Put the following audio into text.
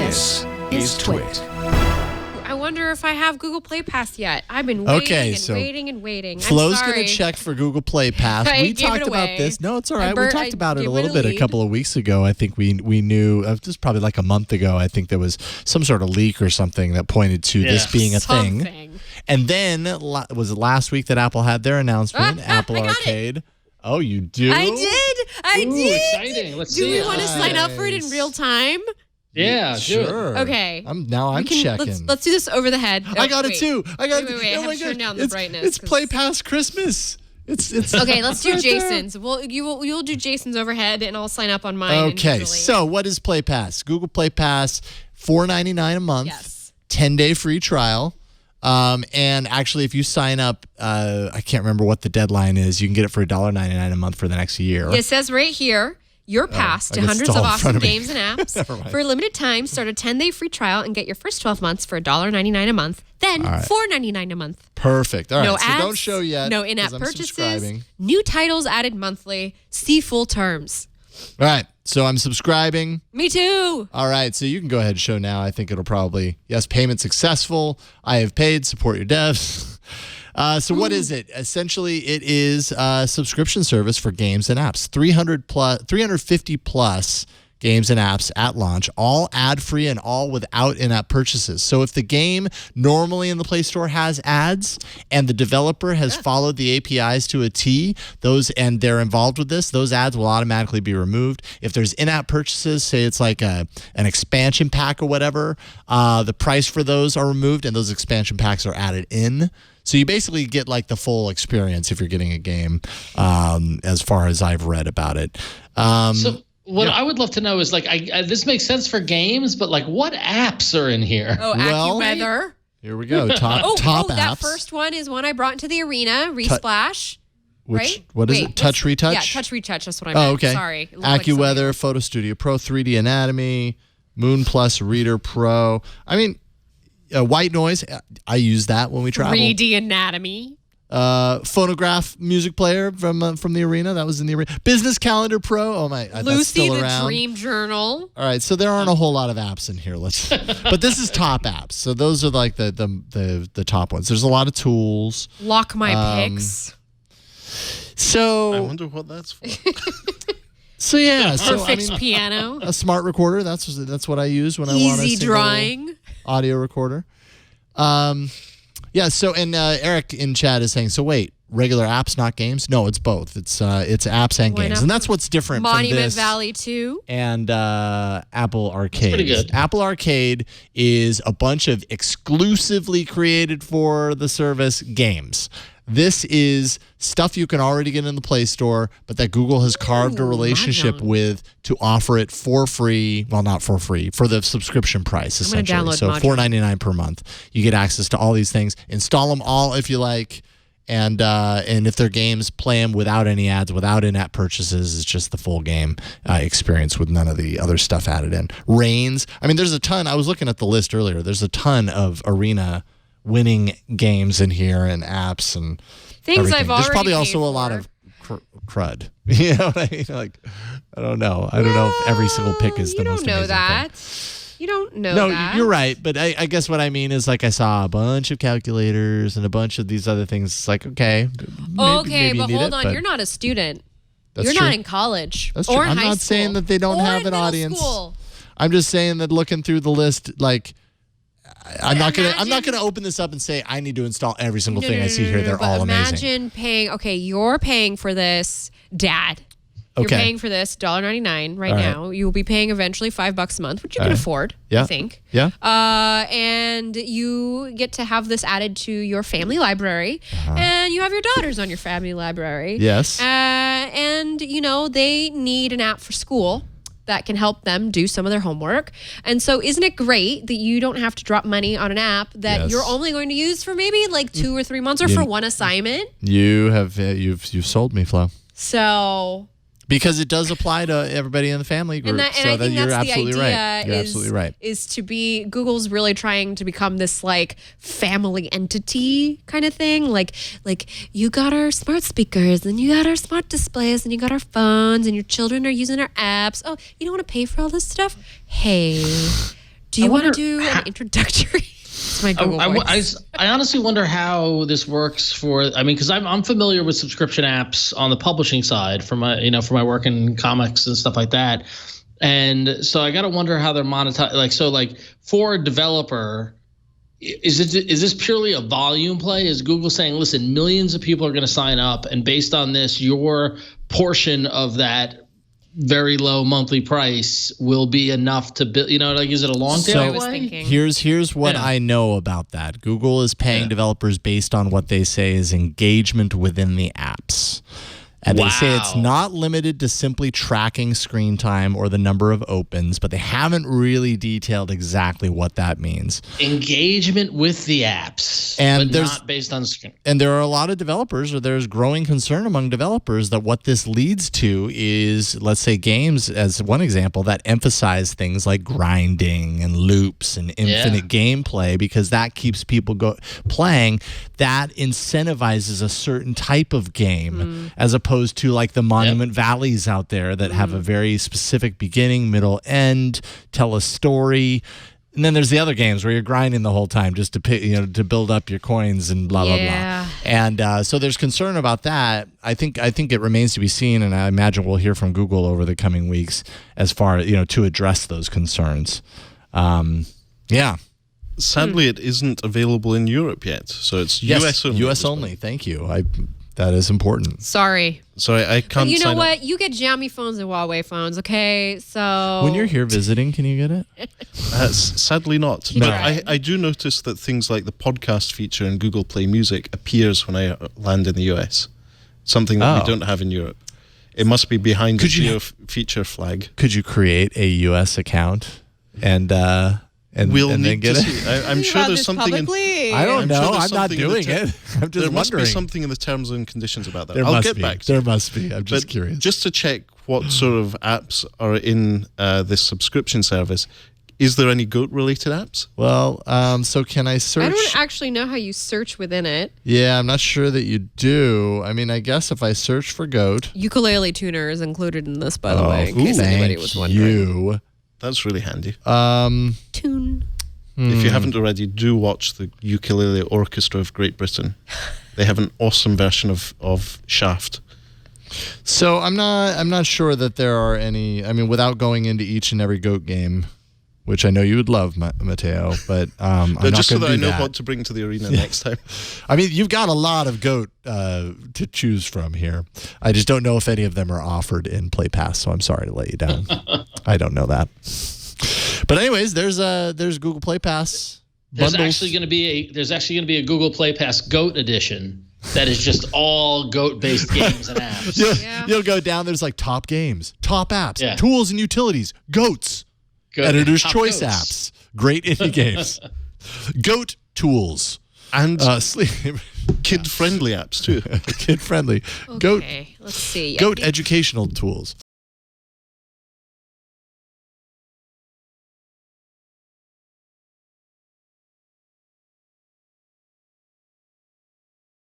This is Twit. I wonder if I have Google Play Pass yet. I've been waiting and waiting. Flo's going to check for Google Play Pass. We talked about this. No, it's all right. We talked about it a little bit a couple of weeks ago. I think we knew, this was probably like a month ago, I think there was some sort of leak or something that pointed to this being a thing. And then, was it last week that Apple had their announcement, Apple Arcade? Oh, you do? I did. Exciting. Let's see. Do we want to sign up for it in real time? Yeah, sure. Okay. I'm checking. Let's do this over the head. I got it too. Wait. I have to turn down the brightness. It's Play Pass Christmas. It's okay. Let's do Jason's. You'll do Jason's overhead, and I'll sign up on mine. Okay. So what is Play Pass? Google Play Pass, $4.99 a month. Yes. 10-day free trial. And actually, if you sign up, I can't remember what the deadline is. You can get it for $1.99 a month for the next year. It says right here. Your pass to hundreds of awesome games and apps. For a limited time, start a 10-day free trial and get your first 12 months for $1.99 a month, then $4.99 a month. Perfect. All right, no so ads, don't show yet. no in-app purchases, new titles added monthly. See full terms. All right, so I'm subscribing. Me too. All right, so you can go ahead and show now. I think it'll probably, payment successful. I have paid, support your devs. So what is it? Essentially, it is a subscription service for games and apps. 350 plus games and apps at launch, all ad-free and all without in-app purchases. So if the game normally in the Play Store has ads and the developer has followed the APIs to a T, and they're involved with this, those ads will automatically be removed. If there's in-app purchases, say it's like an expansion pack or whatever, the price for those are removed and those expansion packs are added in. So you basically get like the full experience if you're getting a game, as far as I've read about it. What I would love to know is this makes sense for games, but what apps are in here? Oh, AccuWeather. Here we go. Top apps. That first one is one I brought into the arena. Resplash. Right? What is it? Touch Retouch? Yeah, Touch Retouch. That's what I meant. Oh, okay. Sorry. AccuWeather, Photo Studio Pro, 3D Anatomy, Moon Plus Reader Pro. I mean, white noise, I use that when we travel. 3D Anatomy. Phonograph music player from the arena. That was in the arena. Business Calendar Pro. Oh my, Lucy that's still the around. Dream Journal. All right, so there aren't a whole lot of apps in here. But this is top apps. So those are like the top ones. There's a lot of tools. Lock My Picks. So I wonder what that's for. So yeah, Perfect Piano. A smart recorder. That's what I use when I want Easy Drawing. Audio recorder. So Eric in chat is saying, so wait, regular apps, not games? No, it's both. It's apps and games. And that's what's different Monument from this. Valley 2. And Apple Arcade. Pretty good. Apple Arcade is a bunch of exclusively created for the service games. This is stuff you can already get in the Play Store, but that Google has carved a relationship with to offer it for free. Well, not for free, for the subscription price, essentially. So $4.99 per month. You get access to all these things. Install them all if you like. And if they're games, play them without any ads, without in-app purchases. It's just the full game experience with none of the other stuff added in. Reigns. I mean, there's a ton. I was looking at the list earlier. There's a ton of arena winning games in here and apps and things everything. I've already There's probably also a lot of crud. You know what I mean? I don't know. I don't know if every single pick is the most amazing thing. You don't know that. No, you're right. But I guess what I mean is I saw a bunch of calculators and a bunch of these other things. It's like, okay. Maybe but hold on. You're not a student. You're not in college. That's true. Or I'm high not school. saying that they don't have an audience. School. I'm just saying that looking through the list, I'm not gonna open this up and say I need to install every single thing I see here. They're all amazing. Imagine paying. Okay, you're paying for this, Dad. You're paying for this $1.99 right now. You will be paying eventually $5 a month, which you can afford. I think. Yeah. And you get to have this added to your family library, and you have your daughters on your family library. Yes. And they need an app for school that can help them do some of their homework. And so isn't it great that you don't have to drop money on an app that you're only going to use for maybe 2 or 3 months or for one assignment? You've sold me, Flo. So because it does apply to everybody in the family group. And I think you're that's absolutely the idea right. You're absolutely right. Is to be, Google's really trying to become this family entity kind of thing. Like you got our smart speakers and you got our smart displays and you got our phones and your children are using our apps. Oh, you don't want to pay for all this stuff? Hey, Do you want to do an introductory? It's my Google voice. I honestly wonder how this works because I'm familiar with subscription apps on the publishing side for my work in comics and stuff like that. And so I got to wonder how they're monetized. For a developer, is this purely a volume play? Is Google saying, listen, millions of people are going to sign up, and based on this, your portion of that very low monthly price will be enough to build, is it a long tail play? Here's what I know about that. Google is paying developers based on what they say is engagement within the apps. And they say it's not limited to simply tracking screen time or the number of opens, but they haven't really detailed exactly what that means. Engagement with the apps, and but not based on screen. And there are a lot of developers, or there's growing concern among developers that what this leads to is, let's say, games, as one example, that emphasize things like grinding and loops and infinite gameplay, because that keeps people playing. That incentivizes a certain type of game as opposed to like the Monument Valleys out there that have a very specific beginning, middle, end, tell a story. And then there's the other games where you're grinding the whole time just to build up your coins and blah, blah, blah. And so there's concern about that. I think it remains to be seen, and I imagine we'll hear from Google over the coming weeks as far, to address those concerns. Sadly, it isn't available in Europe yet, so it's US only. US only. Thank you. That is important. Sorry, I can't. But you know what? You get Xiaomi phones and Huawei phones, okay? So when you're here visiting, can you get it? Sadly not. But I do notice that things like the podcast feature in Google Play Music appears when I land in the US. Something that we don't have in Europe. It must be behind the geo feature flag. Could you create a US account and then get it? I'm sure there's something I don't know. I'm not doing it. I'm just there wondering. must be something in the terms and conditions about that. I'll get back to you. you. There must be. I'm just curious. Just to check what sort of apps are in this subscription service, is there any goat-related apps? Well, so can I search? I don't actually know how you search within it. Yeah, I'm not sure that you do. I mean, I guess if I search for goat. Ukulele tuner is included in this, by the way, in case anybody was wondering. That's really handy. Tune. If you haven't already, do watch the Ukulele Orchestra of Great Britain. They have an awesome version of Shaft. So I'm not sure that there are any. I mean, without going into each and every goat game, which I know you would love, Matteo, but I'm not just so that I know that. what to bring to the arena next time. I mean, you've got a lot of goat to choose from here. I just don't know if any of them are offered in Play Pass, so I'm sorry to let you down. I don't know that. But anyways, there's Google Play Pass. There's actually going to be a Google Play Pass Goat edition that is just all goat-based games and apps. You'll go down. There's like top games, top apps, tools and utilities, goats. Editor's Choice apps, great indie games, goat tools, and kid-friendly apps too. Kid-friendly. Okay, let's see. Goat educational tools.